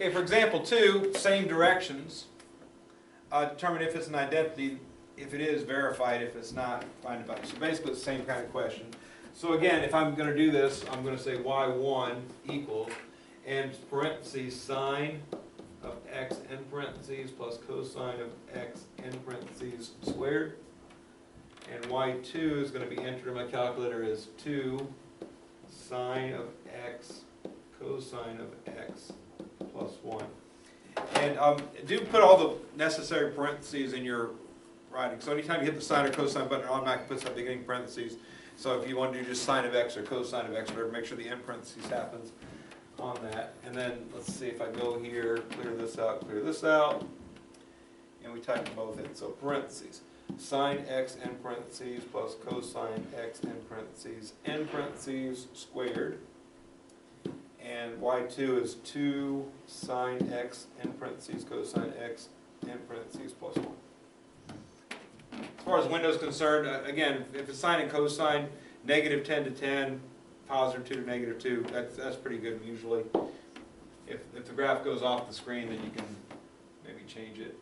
Okay, for example 2, same directions. Determine if it's an identity. If it is, verify it. If it's not, find it out. So basically it's the same kind of question. So again, if I'm going to do this, I'm going to say y1 equals, and parentheses, sine of x in parentheses plus cosine of x in parentheses squared. And y2 is going to be entered in my calculator as 2 sine of x cosine of x plus 1. And do put all the necessary parentheses in your writing. So anytime you hit the sine or cosine button, it automatically puts that beginning parentheses. So if you want to do just sine of x or cosine of x, whatever, make sure the end parentheses happens on that. And then let's see if I go here, clear this out, and we type them both in. So parentheses, sine x in parentheses plus cosine x in parentheses squared. And y2 is 2 sine x in parentheses cosine x in parentheses plus 1. As far as window is concerned, again, if it's sine and cosine, negative 10 to 10, positive 2 to negative 2, that's pretty good usually. If the graph goes off the screen, then you can maybe change it.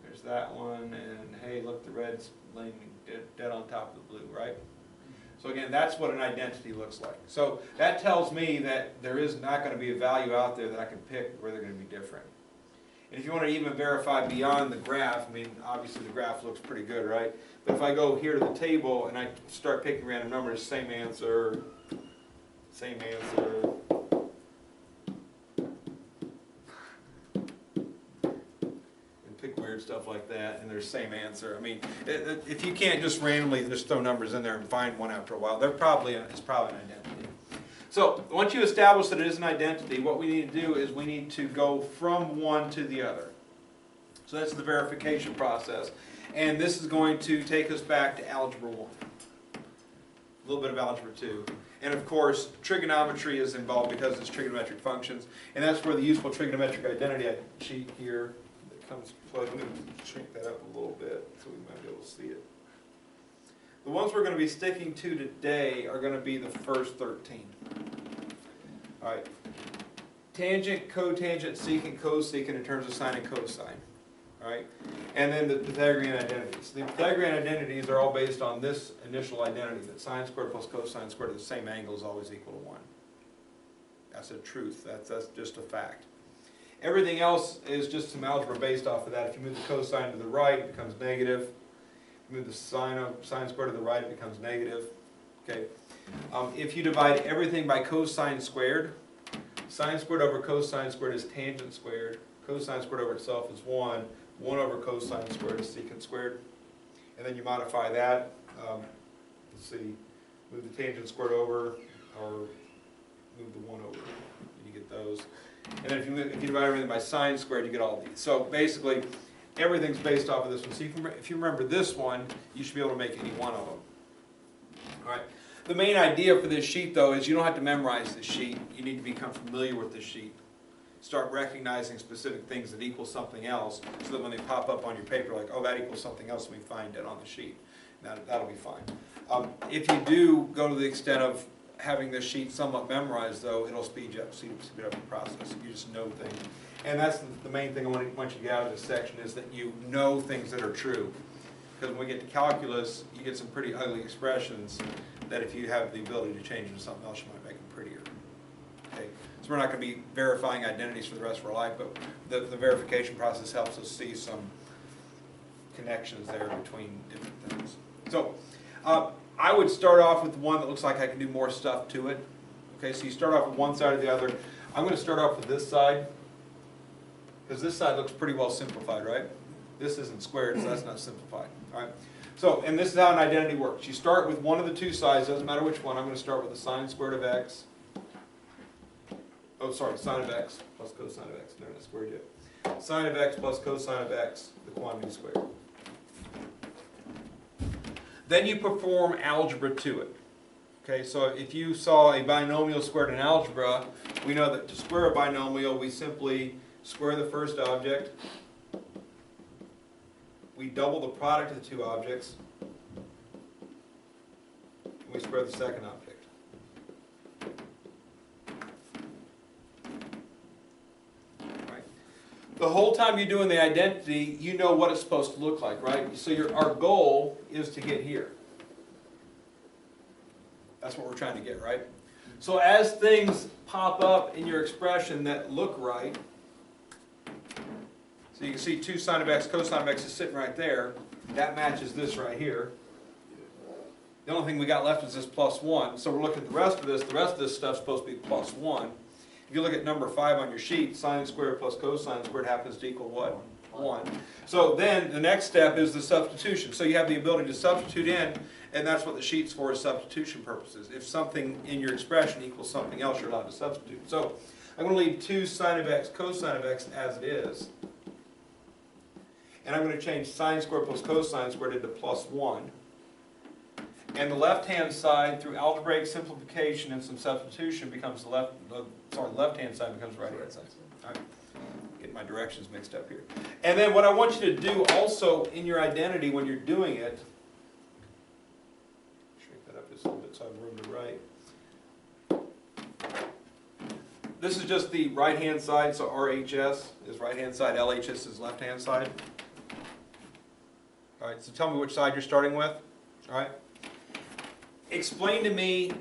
There's that one, and hey, look, the red's laying dead on top of the blue, right? So again, that's what an identity looks like. So that tells me that there is not going to be a value out there that I can pick where they're going to be different. And if you want to even verify beyond the graph, I mean, obviously the graph looks pretty good, right? But if I go here to the table and I start picking random numbers, same answer, and pick weird stuff like that, and there's same answer. I mean, if you can't just randomly just throw numbers in there and find one after a while, it's probably an identity. So once you establish that it is an identity, what we need to do is we need to go from one to the other. So that's the verification process. And this is going to take us back to Algebra 1. A little bit of Algebra 2. And of course, trigonometry is involved because it's trigonometric functions. And that's where the useful trigonometric identity sheet here that comes play. I'm going to shrink that up a little bit so we might be able to see it. The ones we're going to be sticking to today are going to be the first 13. All right. Tangent, cotangent, secant, cosecant in terms of sine and cosine. All right. And then the Pythagorean identities. The Pythagorean identities are all based on this initial identity, that sine squared plus cosine squared at the same angle is always equal to 1. That's a truth. That's just a fact. Everything else is just some algebra based off of that. If you move the cosine to the right, it becomes negative. Move the sine squared to the right, it becomes negative. Okay. If you divide everything by cosine squared, sine squared over cosine squared is tangent squared. Cosine squared over itself is 1. 1 over cosine squared is secant squared. And then you modify that. Let's see. Move the tangent squared over, or move the 1 over. And you get those. And then if you divide everything by sine squared, you get all these. So basically, everything's based off of this one. So if you remember this one, you should be able to make any one of them. All right. The main idea for this sheet, though, is you don't have to memorize this sheet. You need to become familiar with this sheet. Start recognizing specific things that equal something else, so that when they pop up on your paper, like, oh, that equals something else, and we find it on the sheet. That'll be fine. If you do go to the extent of having this sheet somewhat memorized, though, it'll speed up the process. You just know things. And that's the main thing I want you to get out of this section, is that you know things that are true. Because when we get to calculus, you get some pretty ugly expressions that if you have the ability to change into something else, you might make them prettier. Okay? So we're not going to be verifying identities for the rest of our life, but the verification process helps us see some connections there between different things. So I would start off with one that looks like I can do more stuff to it. Okay, so you start off with one side or the other. I'm going to start off with this side, because this side looks pretty well simplified, right? This isn't squared, so that's not simplified. All right. So, and this is how an identity works. You start with one of the two sides, doesn't matter which one. I'm going to start with the sine squared of x. Oh, sorry, sine of x plus cosine of x. No, not squared yet. Sine of x plus cosine of x, the quantity squared. Then you perform algebra to it. Okay, so if you saw a binomial squared in algebra, we know that to square a binomial, we simply square the first object. We double the product of the two objects. And we square the second object. The whole time you're doing the identity, you know what it's supposed to look like, right? So our goal is to get here. That's what we're trying to get, right? So as things pop up in your expression that look right, so you can see 2 sine of x cosine of x is sitting right there. That matches this right here. The only thing we got left is this plus 1. So we're looking at the rest of this. The rest of this stuff's supposed to be plus 1. If you look at number 5 on your sheet, sine squared plus cosine squared happens to equal what? 1. So then the next step is the substitution. So you have the ability to substitute in, and that's what the sheet's for, is substitution purposes. If something in your expression equals something else, you're allowed to substitute. So I'm going to leave 2 sine of x cosine of x as it is. And I'm going to change sine squared plus cosine squared into plus 1. And the left-hand side, through algebraic simplification and some substitution, becomes the left-hand side becomes the right-hand side. All right. Get my directions mixed up here. And then what I want you to do also in your identity when you're doing it, shrink that up just a little bit so I have room to write. This is just the right-hand side, so RHS is right-hand side, LHS is left-hand side. All right, so tell me which side you're starting with. All right. Explain to me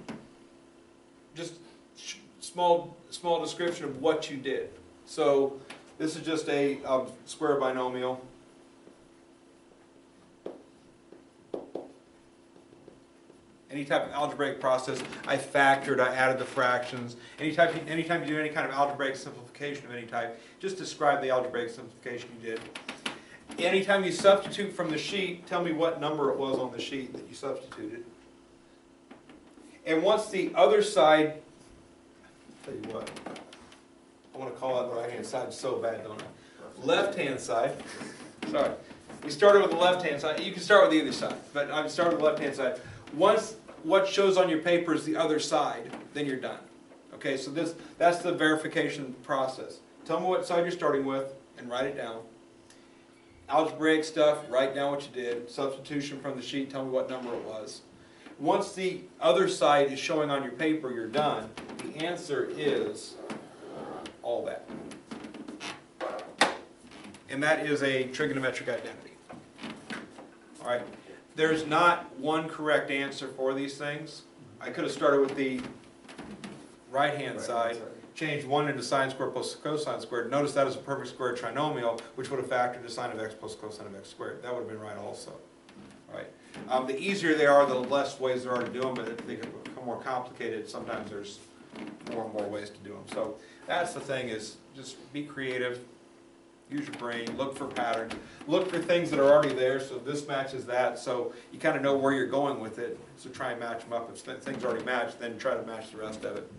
just small description of what you did. So this is just a square binomial. Any type of algebraic process, I factored, I added the fractions. Anytime you do any kind of algebraic simplification of any type, just describe the algebraic simplification you did. Anytime you substitute from the sheet, tell me what number it was on the sheet that you substituted. And once the other side, I'll tell you what, I want to call out the right-hand side so bad, don't I? Left-hand side, sorry. We started with the left-hand side. You can start with either side, but I'm starting with the left-hand side. Once what shows on your paper is the other side, then you're done. Okay, so that's the verification process. Tell me what side you're starting with and write it down. Algebraic stuff, write down what you did. Substitution from the sheet, tell me what number it was. Once the other side is showing on your paper, you're done. The answer is all that. And that is a trigonometric identity. All right. There's not one correct answer for these things. I could have started with the right-hand side, changed 1 into sine squared plus cosine squared. Notice that is a perfect square trinomial, which would have factored to sine of x plus cosine of x squared. That would have been right also. All right. The easier they are, the less ways there are to do them, but if they become more complicated, sometimes there's more and more ways to do them. So that's the thing, is just be creative, use your brain, look for patterns, look for things that are already there, so this matches that, so you kind of know where you're going with it, so try and match them up. If things already match, then try to match the rest of it.